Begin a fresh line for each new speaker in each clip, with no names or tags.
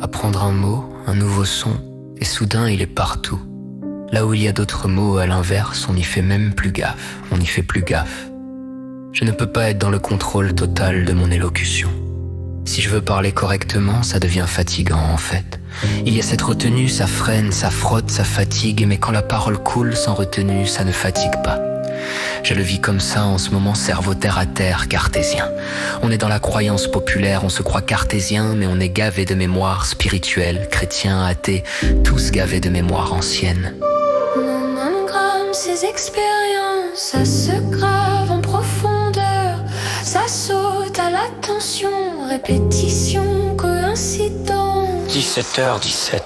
Apprendre un mot, un nouveau son, et soudain il est partout. Là où il y a d'autres mots, à l'inverse, on n'y fait même plus gaffe, on n'y fait plus gaffe. Je ne peux pas être dans le contrôle total de mon élocution. Si je veux parler correctement, ça devient fatigant en fait. Il y a cette retenue, ça freine, ça frotte, ça fatigue, mais quand la parole coule sans retenue, ça ne fatigue pas. Je le vis comme ça en ce moment, cerveau terre à terre, cartésien. On est dans la croyance populaire, on se croit cartésien, mais on est gavé de mémoire spirituelle, chrétien, athée, tous gavés de mémoire ancienne.
Mon âme grame ses expériences, ça se grave en profondeur, ça saute à l'attention, répétition, coïncidence.
17h17.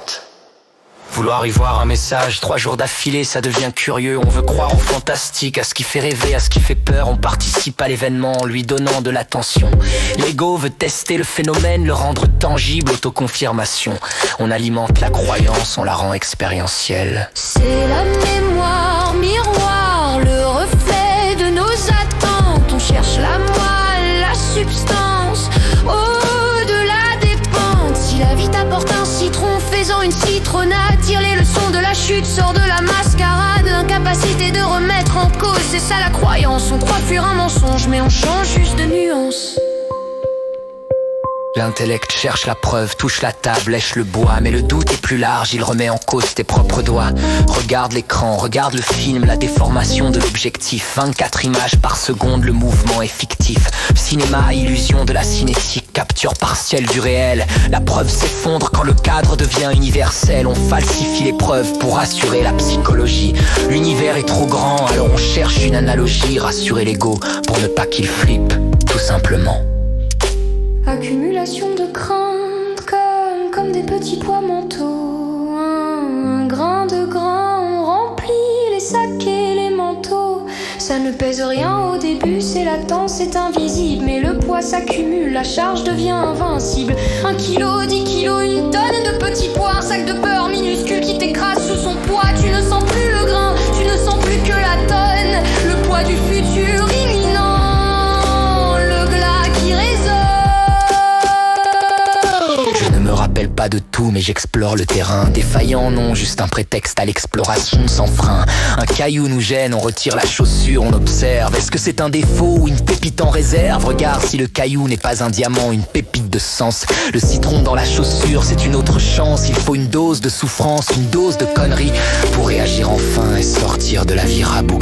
Vouloir y voir un message, 3 jours d'affilée, ça devient curieux. On veut croire au fantastique, à ce qui fait rêver, à ce qui fait peur. On participe à l'événement en lui donnant de l'attention. L'ego veut tester le phénomène, le rendre tangible, autoconfirmation. On alimente la croyance, on la rend expérientielle.
C'est la mémoire, miroir, le reflet de nos attentes. On cherche la moelle, la substance, au-delà des pentes. Si la vie t'apporte un citron, fais-en une citronnade. Tire les leçons de la chute, sors de la mascarade. Incapacité de remettre en cause, c'est ça la croyance. On croit fuir un mensonge, mais on change juste de nuance.
L'intellect cherche la preuve, touche la table, lèche le bois. Mais le doute est plus large, il remet en cause tes propres doigts. Regarde l'écran, regarde le film, la déformation de l'objectif. 24 images par seconde, le mouvement est fictif. Cinéma, illusion de la cinétique, capture partielle du réel. La preuve s'effondre quand le cadre devient universel. On falsifie les preuves pour assurer la psychologie. L'univers est trop grand, alors on cherche une analogie. Rassurer l'ego pour ne pas qu'il flippe, tout simplement.
Accumulation de craintes comme des petits pois mentaux. Un grain de grain, on remplit les sacs et les manteaux. Ça ne pèse rien au début, c'est latent, c'est invisible. Mais le poids s'accumule, la charge devient invincible. 1 kilo, 10 kilos, une tonne de petits pois. Un sac de beurre minuscule qui t'écrase sous son poids. Tu ne sens plus le grain, tu ne sens plus que la tonne. Le poids du futur imminent, le glas qui résonne.
Je ne me rappelle pas de tout, mais j'explore le terrain. Défaillant, non, juste un prétexte à l'exploration sans frein. Un caillou nous gêne, on retire la chaussure, on observe. Est-ce que c'est un défaut ou une pépite en réserve? Regarde si le caillou n'est pas un diamant, une pépite de sens. Le citron dans la chaussure, c'est une autre chance. Il faut une dose de souffrance, une dose de conneries pour réagir enfin et sortir de la vie rabougrie.